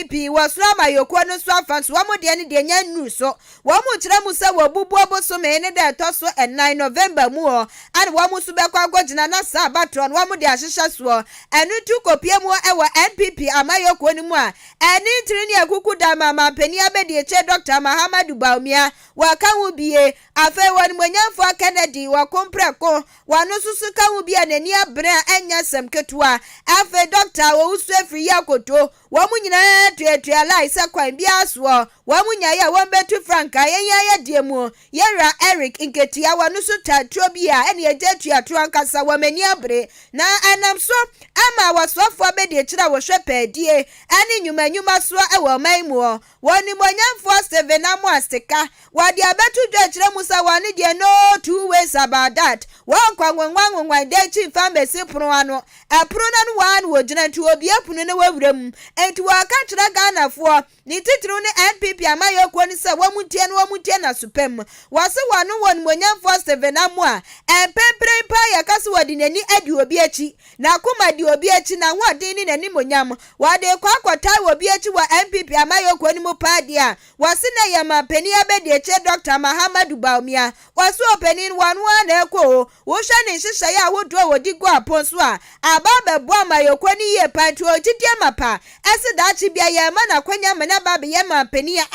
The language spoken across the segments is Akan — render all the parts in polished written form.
NPP was Rama Yokono Swafans, one more than the Yan so. One more Tramusa were Bubo so many that Tosso and 9 November more, and one Musubaka Gojana Sabatron, one more Dasha swore, and we took a Piemo our NPP Amayo Konimwa, and in Trinia Kukudama, Peniabe, Dr. Mahamadou Baumia, Waka will be a affair one when young for Kennedy, or Comprako, one Susuka will be an near Brea and Yasam Ketua, after Doctor Usefri Yakoto, Wamunya to realize a quite biaswa, Wamunya, one better Franca, Yaya Demo, Yara Eric in Ketia, Wanusuta, Trobia, and Yadetia Truancasa, Wameniabre. Now, and I'm so, Ama was so for Betty Chira was shepherd, dear, and in you must our Maymore, one in 147 Amwasteka, while the Abatu Judge Ramusa wanted no 2 ways about that. One day chief family Proano, a pronan one would to be up in the room, and to our country Ghana for Nititrone NPP Amayo Quanisa Wamutiana Supem, was the one when young first of Venamwa, and Pempre Paya Caswad in any edu obiechi, Nakuma di obiechi na what din in any monyam, while the Quaquata obiechi were NPP Amayo Quanimo Padia, was in a yama Penia Bedi Dr. Mahamadou Baumia, was so opening one echo, Woshan and Shaya would draw a digua ponswa, Ababa Bwama Yokwani ye panto Tiamapa, as a dachi be a yamana Quenya Manababi Yama Penia,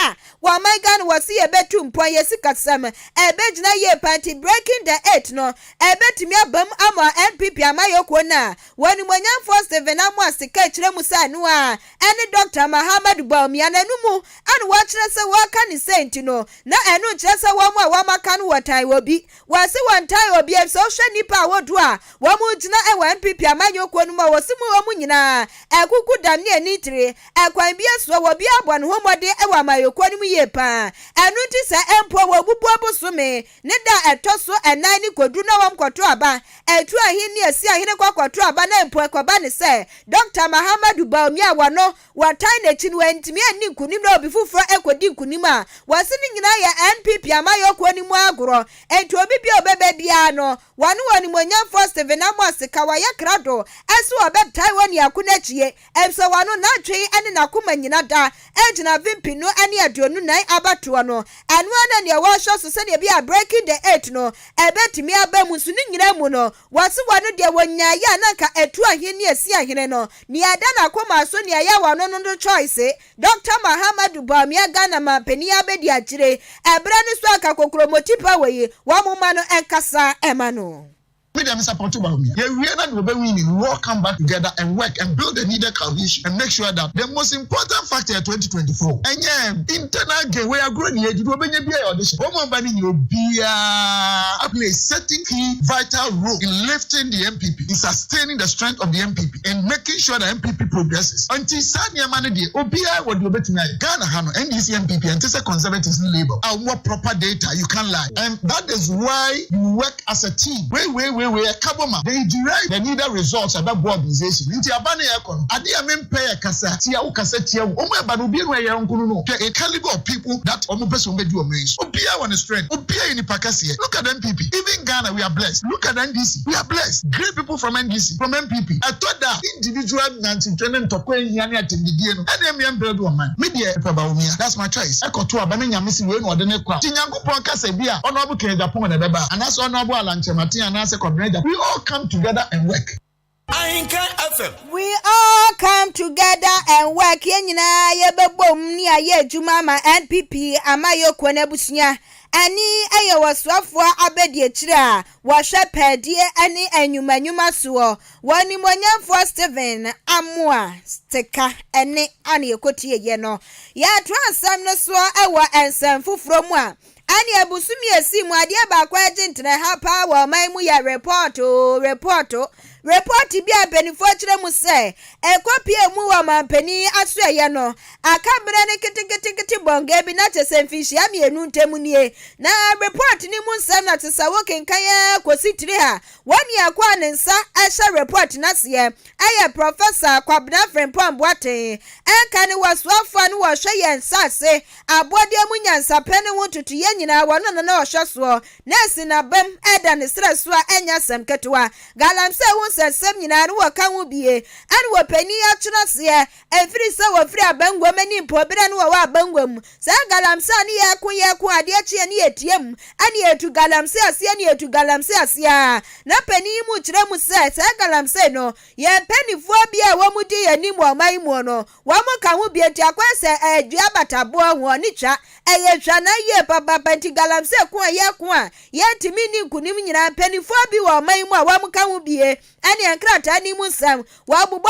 while my gun was see a bedroom poyesica summer, a bed na ye panty breaking the etno, a bet me a bum ama NPP Amayo Kwana, when young first of Venamos to catch Remusa Noa, and the Dr. Mahamadou Baumia and Numu, and watch us a walk and saint to know, na and no just a wama can what I will be, was one time will be a social nipa what do one would not a one pipi Amayo Kwanuma was Simuamuna, a cuckoo damn near nitre, a quite be a swab be up one home day a wamayo Kwanumi yepa, and notice a emperor Bubo Sume, Neda a tosso and 90 Koduna Quatraba, a true he near Sia Quatraba and Poquabani say, Dr. Mahamadou Baumia wano, what time chin went to me and Nikunino before for Echo Kunima, was sitting in a NPP Amayo Quanimagro, and to a baby biano, one when young first of Venamos the Kawaya Crado, as so about Taiwan Yakunechi, and so one not tree and in Akumanada, and a Vimpino and ya Jonunai Abatuano, and one and your washer so said be a breaking the etno, a bet me a bemusuning Ramuno, was one of the one Yanaka a true here Sia Hireno, Niadana Koma Sonia Yawa no choice, Dr. Mahamadou Baumia Ganama Penia Bediachire, a brand swaka Kokromotipa way, one woman and Casa Emano. We them support about me. Yeah, we are not winning. We all come back together and work and build the needed coalition and make sure that the most important factor 2024. And yeah, internal game we are growing here. You will be audition. One man you be play setting key vital role in lifting the MPP, in sustaining the strength of the MPP, and making sure the MPP progresses. Until Sanya Manadi, OBI would be to Ghana Hano, NDC MPP, and this a conservative label. Our more proper data, you can't lie. And that is why you work as a team. We are Kaboma. They derive the needed results about organization. Into Abane Ekon. Adi Amen Pay Kasa, Tia Ukasetia, Oma Banubi, where you're a caliber of people that almost will do amaze. Obia on the strength. Obia in Pakasi. Look at MPP. Even Ghana, we are blessed. Look at NDC. We are blessed. Great people from NDC, from MPP. I thought that individual Nancy Training to Queen Yana Tindiano. And I'm young man. Media Pabaumia. That's my choice. I got to Abania missing one or the neck. Tinyango Pankasebia, Honorable Kenjapan and Baba. And that's Honorable Alanchemati and Nasa. We all come together and work. Ahenkan FM. We all come together and work. Yenina yebebom ni aye jumama NPP Amayo Kwanebusia. Ani aye waswafwa abedi echira wa shepherd ani enyuma suo wani monyamfo Steven Amwa steka ene ani ekotie ye no ya transam no so ewa ensem fufuro mu a ani abusumi esimu ade ba kwa agent na ha power man mu ya report bi abenifo kire mu se ekopie mu wa mampani asoye no akabre ne kitikiti bonga bi na chesemfishi amienu ntemu nie na report ni mu nsam na tesawo kenkan ya kositire ha wani akwa ne nsa ahye report na se aye professor Kwabna Frempon Boate enka ne waswafo ne wo hwe nsa se abode mu nyansa pene wotutu ye nyina wono na hwe so nesi na bam eda ne sreso a enya sem ketewa galamse sesem nyina no waka ho bie ane wo pani atwena se efiri se wo firi abangwa mani mpo bere no wo abangwa mu sa galamse ne ye ko ade achi ne yetiem ane yetu galamse ase ne yetu galamse ase a na pani mu kire mu se sa galamse no ye panifo bia wo mu di yani mu oman mu no wo mu ka ho bie ti akwese adua batabo ho ni twa eye twa na ye papa panti galamse ko ye timi ni nkunim nyina panifo bi wo oman mu a wo mu ka ho bie ane nkrata ni mu sam wo bubo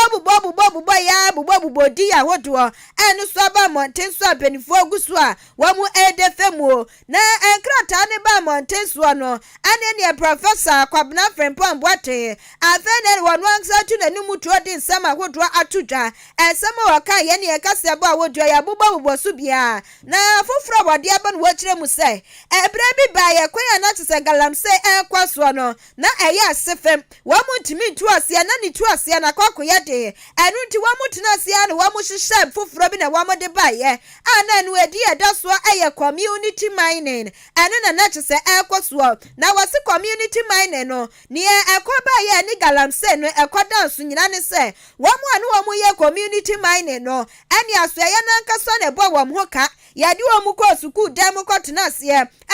ya bubo di ya hodo ene so ba monten so panifo gusu a wo mu edefemu na nkrata ne ba monten so no ane ne professor Kwabena Frimpong Boate afene wonu ansa tu na nimu to din sama hodo atudwa ensema waka ye ne Kasiebo a wodo ya bubo so bia na foforo wode aba no wachire mu se ebre bi ba ye kwan na tse galamse kwaso no na eye asefem wo mu ntimi tu ase na ni tu ase na kwakoye de enu nti wo mu tena ase na wo mu hyehyɛ foforo bi na wo mu de ba ye ana nu edi eda so eye community mining enu na tse kwaso na wase community mining no ni ekoba ye ni galamse no ekoda nso nyina ne se wo mu anu wo mu ye community mining no ani aso ye na nkaso na ebo wo mu ka yadi wo mu ko suku dem ko tena ase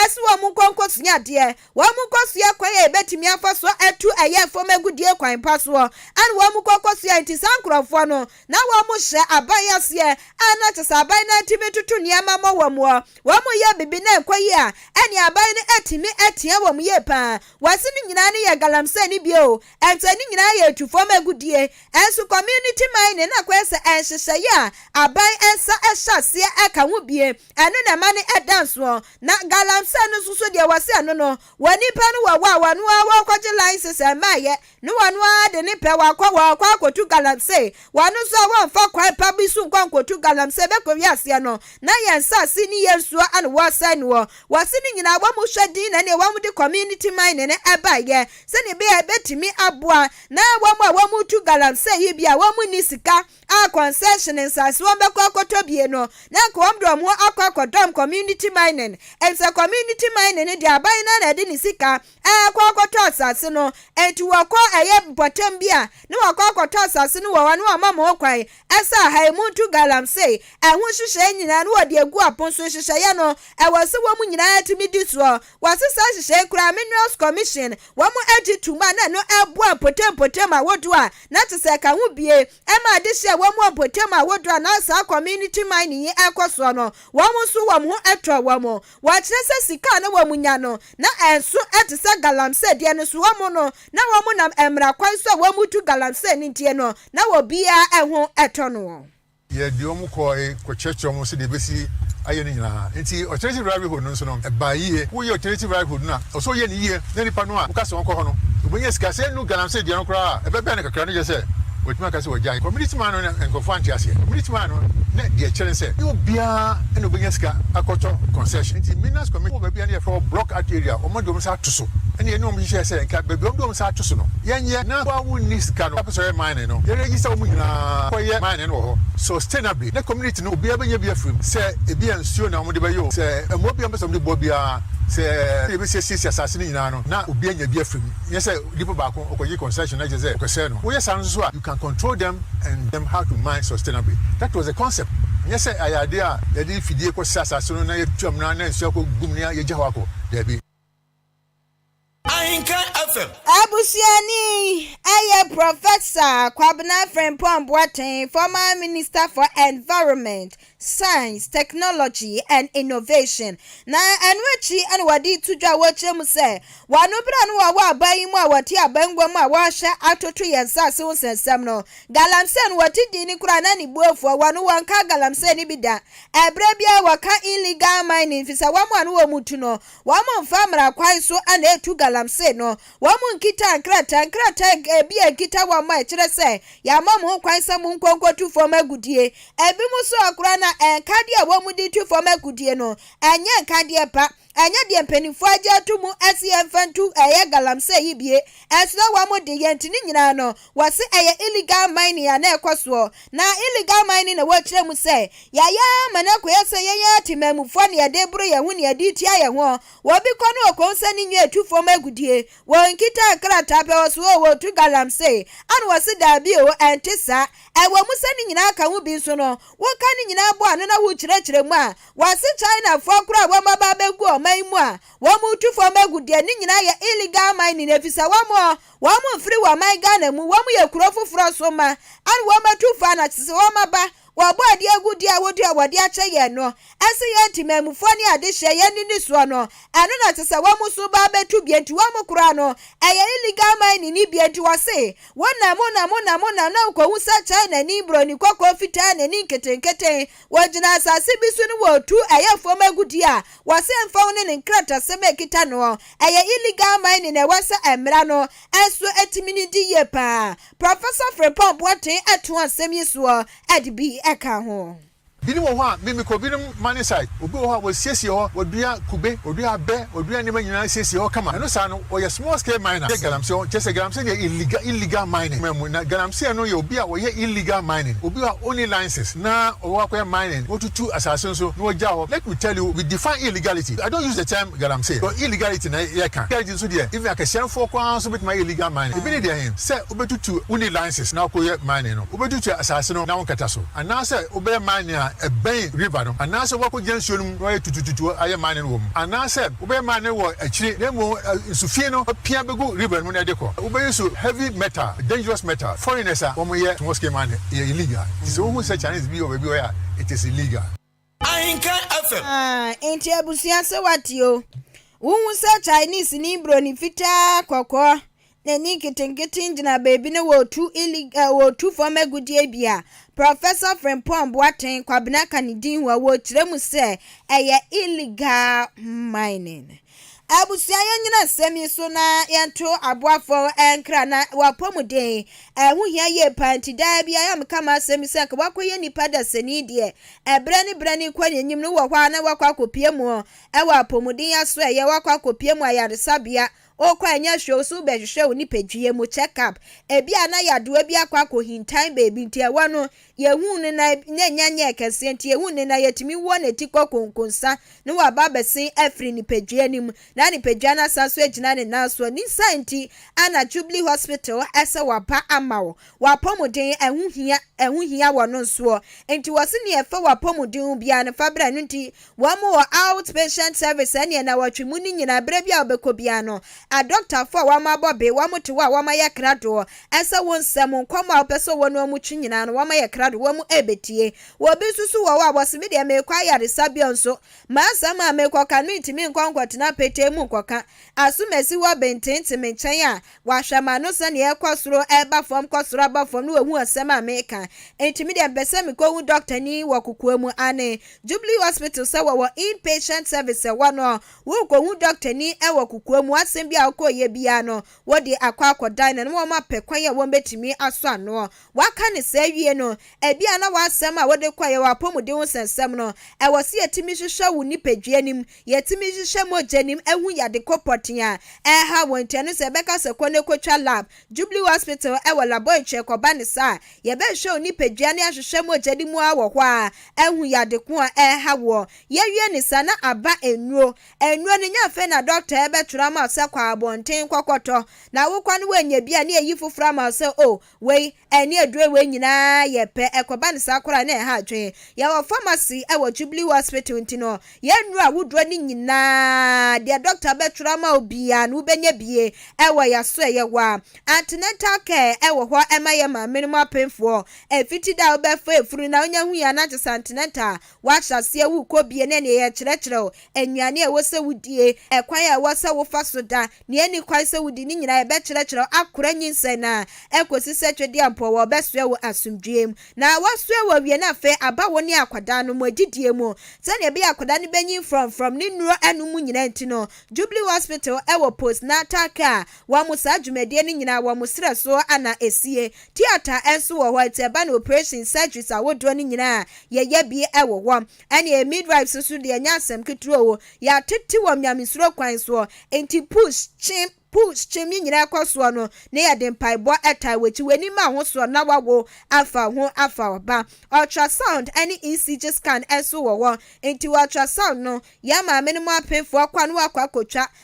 ese wo mu konko sunya de wo mu ko suya kwan ye betimi afaso etu eye fom agudie kwan paso an wo mu kokko suya nti sankrofo no na wo mu hye aban ase ana tse aban na timi tutu niama mo wo mu ye bibi na ekwayi a ani aban ne etimi etia wo mu ye pa wase ni nyina ne ye galamse ni bio ento ni nyina ye tufom agudie enso community mine na kwese enhyehye ya aban ensa ehyase eka ho bie eno na ma ne edanso na galamse no susu de wase ano no wani pa no wanu awo kwaje license emaye no wanu ade ne pe wakwa akotu galamse wanu so wo mfa kwa pa bisu nkwa akotu galamse be ko wiase no na yensa si ni yensuo an wasa ni wo wase ni nyina wo mu hwedi na ne wo mu de community mine ne ebaye se ne be betimi aboa na wo mu tu galamse yi bia wo mu ni sika a concession nsase wo be ko akoto bie no na ko omdo mu akokodom community mining ensa community mining ne dia aban na de ni sika kwa akoto asase no enti wo ko eye botem bia ne wo ko akoto asase no wo wanu amama okwan esa haimu tu galamse ehun hyehyɛ nyina no wo de egu apon so hyehyɛ ye no wose wo mu nyina atimi di so wose sa hyehyɛ kura minerals commission wo mu atituma na no eboa potem awodo a na tse ka hu bie ema de hye wo mu potem awodo a na sa community mining yi ekoso no wo mu so wo mu etwa wo mu wo kyerɛ sika na wo mu nya no na enso etisa galamse de no so wo mu no na wo mu nam emra kwan so wo mu tu galamse ni tie no na wo bia eho eto no ye di omu ko checho mo se de besi aye ni nyina nti alternative livelihood no so no ba yie wo ye alternative livelihood na o so ye ni yie na nipa no a wo ka se won ko ho no obenye sika se nu galamse de no kra e be be na kakra no je se wetima ka se wajai community man no enkofo anti ase community man no na de chere se yo bia na obenye sika akoto concession nti minas community wo bia na for block at area o mo de mo sa tuso ene ene o mo hye se nka bia o de mo sa tuso no yenye na wa wu ni sika no apeso mine no ye register o mo nyina ko ye mine no ho sustainably na community no bia benya bia frim se e bia nsuo na mo de bayo se mo bia mbeso mo de bo bia se e be se sisi asase ni nyina no na obi anya bia frim ye se dipo ba ko okoyi concession na je se ko se no wo ye san so a you can control them and them how to mine sustainably. That was the concept. Yes, I idea that if you go sasa so na yetuam na nsuo ko gum na ye jaho ako there be Ahenkan FM. Abusiani, aye Professor Kwabena Frimpong Boate, former Minister for Environment, Science, Technology and Innovation. Na enwechi anwadi tuja woche mu se, wanu bra no wa aban mu a wati abangwa mu a wa hye atoto yensase wo sensem no. Galamse no wati di ni kura na ni buofo wanu wanka galamse ni bida. Ebre bia waka illegal mining fisa wamu anu wo mutu no. Wamu mfamra kwan so ana etu galamse no. Wamu nkita nkrata bia nkita wamu a kyerɛ sɛ ya mamu kwan sa mu nkonko tu fo magudie. Ebi mu so akura na enkade a wamu di tu fo magudie no. Enye nkade pa anya de mpanifo agya to mu asem fantu galamsey yibie esno wa mo de yentini nyina no wase illegal mining ya na ekoso na illegal mining na wa kire mu se yaya manako yese yaya timamufo ne yade buru ye hu ne yade tia ye ho wo bi kono okonsa ni nwe atufo magudie wo nkita krata pe wo so wo tu galamsey an wase da bi o entisa wo musa ni nyina ka hu bi so no wo ka ni nyina bo anu na hu kire mu a wase China fo kura wo maba begu o man mu a wo mu tufo magudie ni nyina ye illegal mining efisa wo mu free wo man Ghana mu wo mu ye kuro foforo so ma an wo ma tufo na tse wo maba wabo ade agudi awodi awodi ache ye no ase ye timamufo ni ade hye ye ni so no eno na tse wo mu so ba betu bienti wo mu kura no illegal mining ni bienti wase wona na ko husa China ni bro ni kokko fita na ni ketenkete wajina asase bisu ni wo tu fo magudi a wase mfa woni ne nkrata se mekita no illegal mining na wase emra no enso etimini di ye pa Professor Frepon Boateng atu asem yiso adbi eka ho bini wo ha me ko bini money side obi wo ha wo siesie ho odua kube odua be odua ne nyina siesie ho kama no sa no o ye small scale miner galamsey chese galamsey ye illegal mining memu na galamsey no ye obi a wo ye illegal mining obi a only license na o wa kwa mining otutu assassin so no ja ho. Let me tell you, we define illegality. I don't use the term galamsey but illegality na ye kan galamsey so there even akasian for kwa so bit my illegal mining e be there him say obetutu only license na ko ye mining no obetutu assassin no na won kata so and now say obe mining a ben river no and now say wako jensuo no no tututu aye mining wo and now say obe mining wo akire nemo sufie no pia bego river no na dekọ obe so heavy metal, dangerous metal, foreigners are one year small scale mining illegal. So who say Chinese be or baby it is illegal. Ahenkan FM enti abusia se watio won say Chinese ni bro ni fita kokọ na ni ketenketin jina baby ne wo tu illegal wo tu for magudie bia Professor Frempong Boateng kwabena kanidin wo kire mu se illegal mining abusia yanyina semi so na yento aboafo enkra na wapomuden hu hia ye panti da bia yam kama semi se ka wakoye nipa da seni de brani kwanyanyim no wo hwa na wakwa kopie mu wapomuden aso ye wakwa kopie mu ayaresabia okwanya show so be hwehwe ni pedwie mu check up ebia na yadoa bi akwa ko hintan baby ntia wano ye hu ne na nyanya kese ntia hu ne na yetimi wo na tiko konkonsa ne wa babesen afri ni pedwie nim na ni pedwa na saso agina ne naso ni santi ana Jubilee Hospital ese wapa amawo wapomuden ehun hia wono so enti wose ne efa wapomuden bia ne fabra no nti wo mo outpatient service ene na watwemu ni nyina bra bia obekọ bia no a doctor for wa mabobe wa mutu wa ma ye krado esa won sem nkoma opeso wono amuchi nyina no wa ma ye krado wa mu ebetie wo bi susu wo wa bosimi de me kwa yare sabion so ma sama me kwa kanu itimi nkonkwotena pete mu nkoka asumesi wa benten timi nchen a wa hwama no se ne ekosoro eba fom kosoro aba fom no hu asem ameka entimi de bese me ko hu doctor ni wa kukuamu ane Jubilee Hospital se wa inpatient service wa no wo ko hu doctor ni e wa kukuamu asem bia ko ye bia no wo de akwa akodan na wo ma pekwan ye wo betimi aso ano waka ne se wie no ebia na wa asem a wo de kwa ye wa pomuden wo sensem no e wo se yetimi hwehwe wo ni pedwanim yetimi hwehwe mojanim ehu yade kopotia ha wonte no se beka se kone kotwa lab Jubilee Hospital e wo laboratory ko ba ne sa ye be hwe ni pedwane ahwehwe mojadimu a wo kwa ehu yade ko ha wo ye wie ne sa na aba enuro ne nya fe na doctor e be tura ma se kwa abonten kokoto na wo kwa no wanya bia na eyi fofura ma se wei eni adure we nyina ye pe ekoba ne sa kora na ha adwen ye wo pharmacy e wo Jubilee Hospital ntino ye nuru a woduro ni nyina de doctor be tura ma obia no benya bie e wo ya so ye wa antenatal care e wo ho ema ye ma minimum painful fiti da obe fa efuru na onya hu ya na je antenatal wa hyase wu ko bie ne ye kyerɛkyerɛ enwane e wo se wudie ekwan ya wo se wo fa so da ne ani kwan se wudi ni nyina e be kyerɛkyerɛ akora nyinse na ekosi se twedi ampo wo be so wo asumdwem na waso e wa wie na fe aba woni akwada no modidie mu se na be akwada no benyin from ni nuro anu mu nyina ntino Jubilee Hospital e wo postnatal care wa mu sa dwumade ni nyina wa mu sere so ana esie theater enso wo ho ite ba na operation surgeries awodo ni nyina ye bi e wo ho ene midwives so de anya asem keturo wo ya tete wo myamesuro kwan so enti push chimi nyina kwaso no na ya de mpaibo eta wechi weni ma ho so na wawo afa oba ultrasound any ECG scan enso wo enti ultrasound no ya ma menimu apefo akwa no akwa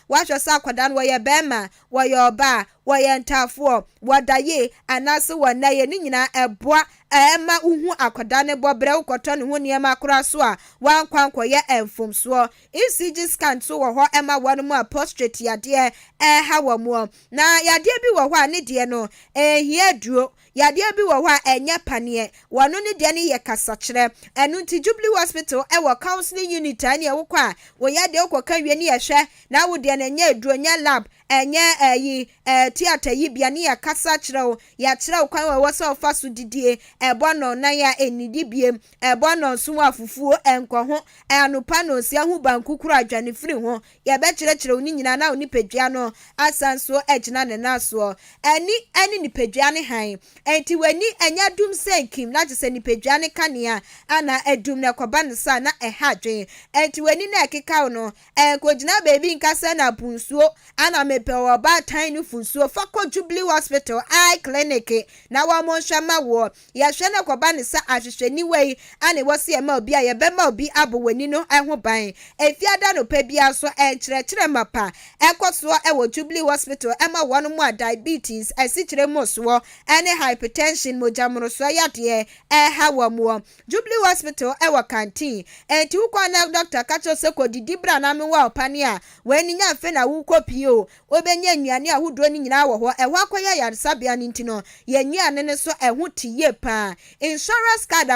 wahwesa akwada no ye bema wo ye oba wo ye ntafo wadaye anase wanaye ni nyina eboa ema uhu akwada ne bobre ukoto ne ho niam akora so a wankwanko ye emfomso ECG scan so wo ho ema wonu mu prostate yade hawamu na yade bi wo ho ane de no ehia duo yade bi wo ho enye panie wono ne de ne ye kasakire enu nti Jubilee Hospital e wo counseling unit ane wo kwa wo yade okoka wie ne ye hwe na wo de na enye duo nya lab enye theater yi bia ne ya kasa kire ya kire kwan wo so fa so didie ebono na ya enidibie ebono so afufuo enko ho anupa no sia hu bankukuru adwane firi ho ya be kire oni nyina na oni pedua no asanso egina ne naso ani ni pedua ne han enti wani enya dum senkim na je se ni pedua ne kanea ana edum ne koba ne sa na ehadwen enti wani na ekeka no kogina baby nkasa na punsuo ana mepe oba tan funsuo fako Jubilee Hospital eye clinic na wa mo hwama wo ya hwe na koba ne sa ahwehwani wei ane wo se ma obi a ye be ma obi abowani no eho ban efiada no pa bia so enkyerɛkyerɛ mapa ekoso wo Jubilee Hospital ema wono mu diabetes asikyerɛ mo so ane hypertension mojamro so yade hawa mo Jubilee Hospital wo canteen enti wo na Dr. Kacho Seko didibra na me wa opane a wani nya fe na wo kopio obenya nnuane ahodo ni nyina wo ho ehwa akoya yaresabea ni ntino ye nnuane ne so eho tiye pa insurance card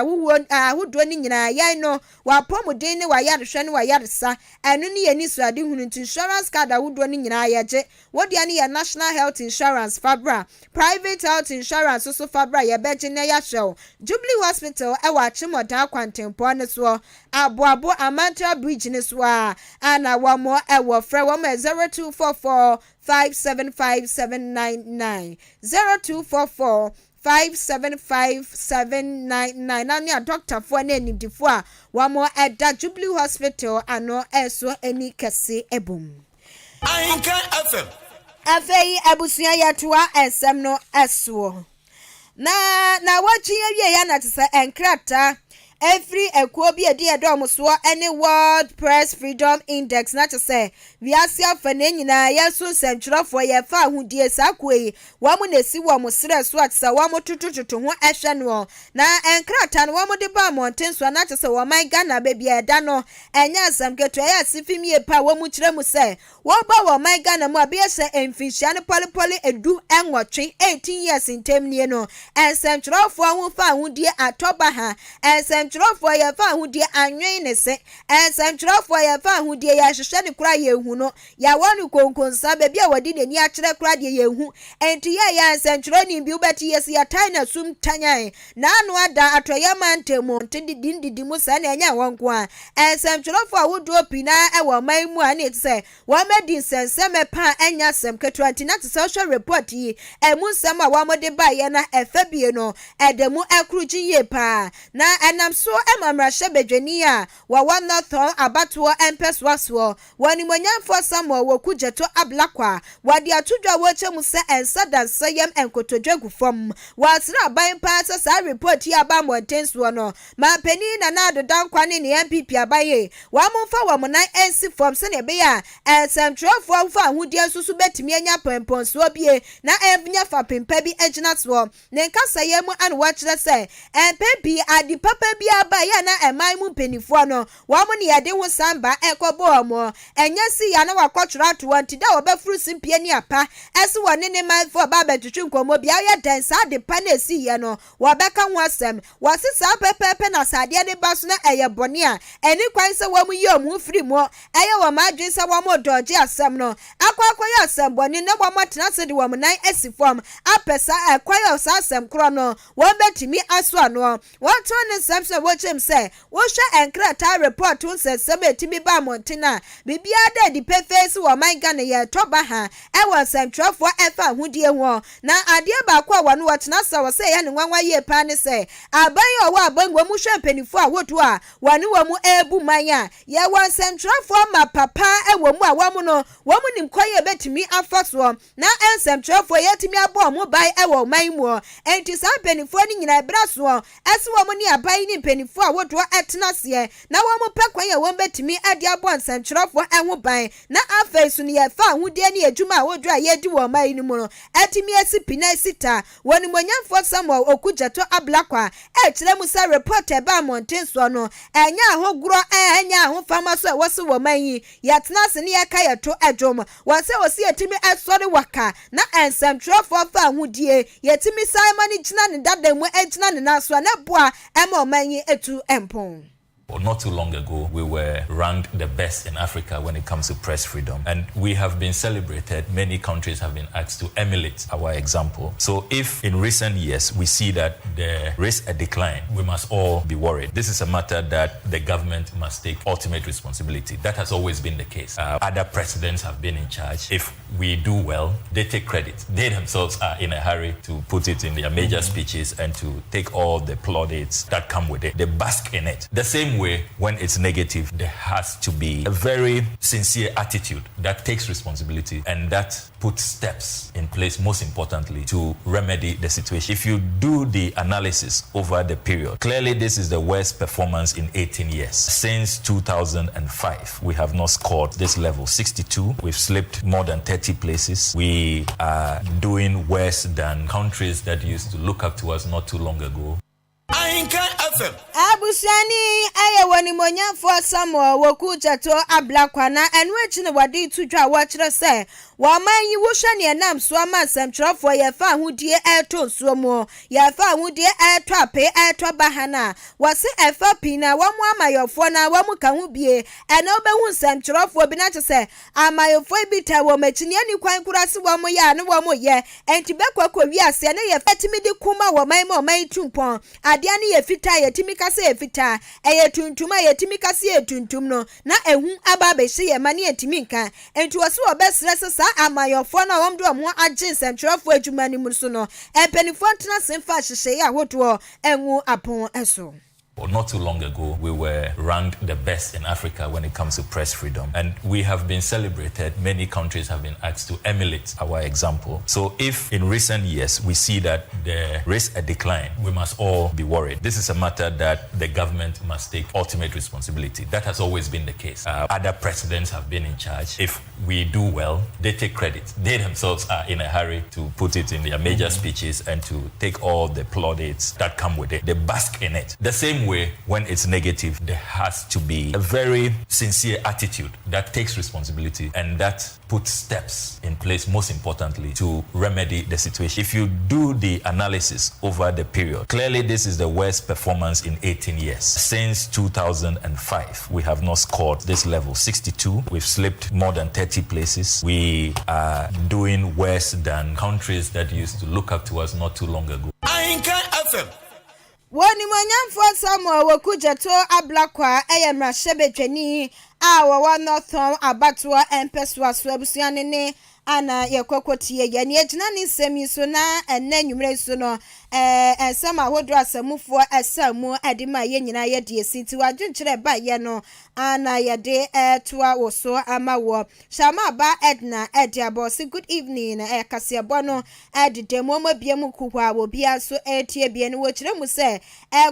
ahodo ni nyina yan no wa pomodin ne wa yarehwe ne wa yaresa enu ne ye ni so ade hunu insurance card ahodo ni nyina yeje wodi ane ye national health insurance fabra private health insurance so fabra ye beje ne ya hwew Jubilee Hospital e wa chimodan kwantempo ne so aboabo Amantra bridge ne so ana wa mo e wo frɛ wo 0244 575799 0244 575799 nanya doctor for na enimdifo a wa mo eda Jubilee Hospital ano eso eni kese ebum Ahenkan FM afei abusua yatoa esem no eso na wachi awie ya na tse enkrata every ekuo bi edi edom so any World Press Freedom Index na to say we asia fa na nyina yeso sentwerofo ye fa ahudie sakoi wa mu na si wo mu sere so atsa wa mu tutututu ho ehwe no na enkrata no wa mu de ba monten so na to say wo man Ghana be bia eda no enya asam keto ya sifimie pa wa mu kire mu say wo ba wo man Ghana mu abia se emfihia ne polepole edu enwotwe 18 years intem nie no sentwerofo ho fa ahudie atoba ha sentwerofo ye fa ahudie anwen ne se sentwerofo ye fa ahudie ya hwehwe ne kura ye hu no ya wonu konkonsa be bia wadi ne ni akere kura de ye hu enti ya sentweroni bi ubeti yes ya tana sum tanyan na anu ada atoye mantemu ntididi mu sa na enya wonko a sentwerofo awodu opina e wo man mu a ne se wo medi senseme pa enya sem ketu antinat social report yi emu sem a wo mode ba ye na efabie no edemu ekruji ye pa na enam so emamrahye bedwani a wa wana thon abato empeswaso wani monyamfo Samuel wokujeto ablakwa wadi atudwa woche mu se ensada sayem enkotodwagu fom wasra ban pa sa report yi aba montenso no ma pani na na dodan kwane ne MPP abaye wa momfa wa monan ensi fom se ne be ya semtrofo fa ahudie susu betimi anya pemponso bie na evnya fa pempa bi egina so ne nkasa yemu an wa kire se empebi adi papa bi bia ba ya na eman mu penifo no wo mo ne yade ho samba ekobo mo enya si ya na wakotwra to wanti da obafuru simpie ni apa ese wone ne man for ba betwetwe nkomo bia ya den sa de pa na si ya no wo beka ho asem wasisa pepepe na sade ne baso na eye bone a eni kwan se wo mu yi omu firi mo eye wo ma adwen se wo mo doje asem no akwa ya asem bone ne wo mo tena se de wo nan asifom apesa akwa sa asem kro no wo betimi aso ano wo to ne samse wo chem se wo hwe enkrata report un se se betimi ba montena bibia da di pefesi wo man Ghana ye toba ha e wo sentrofo efa hudie ho na ade ba kwa wo no wo tena se wo se ye ne nwanwa ye pa ne se aban yo wo aban wo mu hwe mpanifo a woto a wone wo mu ebu manya ye wo sentrofo ma papa e wo mu a wo mu no wo mu nim koye betimi afaso na ensemtrofo ye timi abo mu bai e wo man mu enti sa mpanifo ni nyina braso ese wo mu ni aban ni mpanifo a woto etena se na wo mu pe koye wo betimi ade abo ensemtrofo enwo ban na afesu ni ye fa hudie ni adwuma a wodura ye di wo man ni mu no etimi esi pina sita woni monyamfo Samuel Okujeto Ablakwa e kire mu sa report e ba mountain so no enya ahogro enya ahofama so wo se wo man yi yatena se ne ye ka yeto adwom wo se wo se etimi esori waka na ensemtrofo fa hudie yetimi Simon gina ne dadamu egina ne naso na boa ema man yi etu empon. Well, not too long ago, we were ranked the best in Africa when it comes to press freedom. And we have been celebrated. Many countries have been asked to emulate our example. So if in recent years we see that there is a decline, we must all be worried. This is a matter that the government must take ultimate responsibility. That has always been the case. Other presidents have been in charge. If we do well, they take credit. They themselves are in a hurry to put it in their major speeches and to take all the plaudits that come with it. They bask in it. The same way, when it's negative, there has to be a very sincere attitude that takes responsibility and that puts steps in place, most importantly, to remedy the situation. If you do the analysis over the period, clearly this is the worst performance in 18 years. Since 2005, we have not scored this level. 62, we've slipped more than 30 places. We are doing worse than countries that used to look up to us not too long ago. Ahenkan FM. Abushani aye woni monyamfo Samuel Okujeto Ablakwa na enwechi ne wade tudwa wo kire se wo man yi wo hwe ne enam so ama semtrofo ye fa hudie eto so mo ye fa hudie eto ape eto bahana wo se efa pina wo mu amayofo na wo mu ka hu bie ena obehu semtrofo bi na che se amayofo bi ta wo machini ani kwan kurase wo mo ya ne wo mo ye enti bekwa wi ase ne ye fatimi di kuma wo man tumpon ade ani ye fita ye timika se ye fita eye tuntuma ye timika se ye tuntum no na ehu aba be hye ye mane ye timinka enti wo se wo besre se sa amayofo na wom do mo agin sentrofo adwuma ni mu so no empenifo ntena semfa hyehye ya hoto enwu apon eso. Well, not too long ago, we were ranked the best in Africa when it comes to press freedom. And we have been celebrated. Many countries have been asked to emulate our example. So if in recent years we see that there is a decline, we must all be worried. This is a matter that the government must take ultimate responsibility. That has always been the case. Other presidents have been in charge. If we do well, they take credit. They themselves are in a hurry to put it in their major speeches and to take all the plaudits that come with it. They bask in it. The same way, when it's negative, there has to be a very sincere attitude that takes responsibility and that puts steps in place, most importantly, to remedy the situation. If you do the analysis over the period, clearly this is the worst performance in 18 years. Since 2005, we have not scored this level. 62, we've slipped more than 30 places. We are doing worse than countries that used to look up to us not too long ago. Ahenkan FM. Woni monyamfo Samuel Okujeto Ablakwa eyemra shebetweni a wo no thon abato empeswa so abusuane ne ana yekokotie ye ne agina ne nsemi so na enne nwumre so no ensema hodo asamufo asamu adima ye nyina ye de esiti wadwenkyere ba ye no ana ye de toa wo so amawo shama ba Edna Ediabo say good evening Kasiebo no edede momo biam kuhwa wo bia so etie bia ne wo kire mu se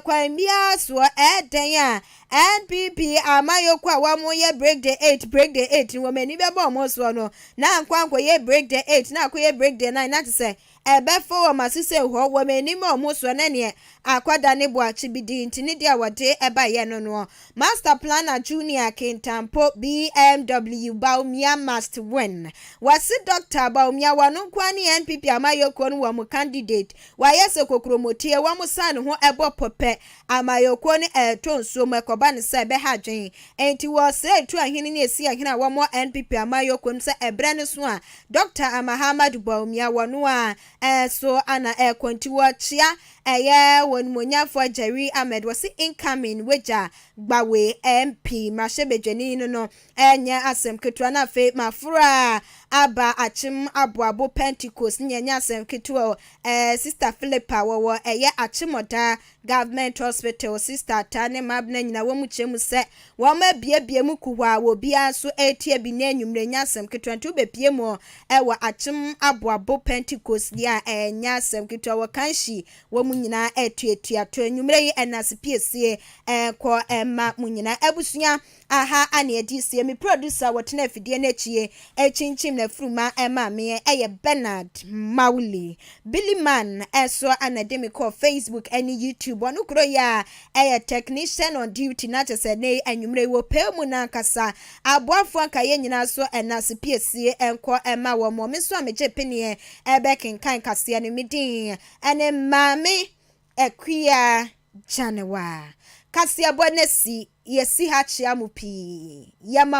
kwan bia so eden a NPP amayokwa wa mo ye break the 8 wo mani be bo mo so no na nkwanko ye break the 8 na ko ye break the 9 na say ebefo wa masise ho wa menim omo so na ne akwada ne bo achibidi ntini dia wode eba ye no master planner junior Kintampo BMW Baumia must win wasi Dr. Baumia wanu kwani NPP amayoko no wa mu candidate wa yese kokromotie wa mu san ho ebo pope amayoko ne tonso makoba ne se be hadwen enti wo se tu ahini ne esi ahina wa mo NPP amayoko no se ebre ne so a Dr. Amahamad Baumia wanu a so ana konti wo chia eye wonmonyafo Jerry Ahmed wasi incoming weja gbawe MP mashebedwani no enya asem ketua na fe mafura aba achim aboabo Pentecost nyanya asem ketua sister Philippa wo eye achimoda government hospital sister tane mabna nyina wo mu chemu se wo ma biebie mu kuwa wo bia so etie bi na enwumre nya asem ketua ntu bepie mu ewo achim aboabo Pentecost dia enya asem ketua wo kanshi wo mu nyina etuetua to enwumre yi enasipiesie ko ma mu nyina abusua aha ane edi sie mi producer wotena afidie na chie echinchim na fruma ema me eye Bernard Mauli Billy Man eso anademi ko Facebook and YouTube onu kro ya eye technician on duty na chese ne anwumre wo pe mu na kasa aboafo akaye nyina so enasipiesie enko ema wo mo me so ameje penie ebekin kan kase ne midin ene mame ekwia Janewa Kasiebo nesi yesi hachia mupi yama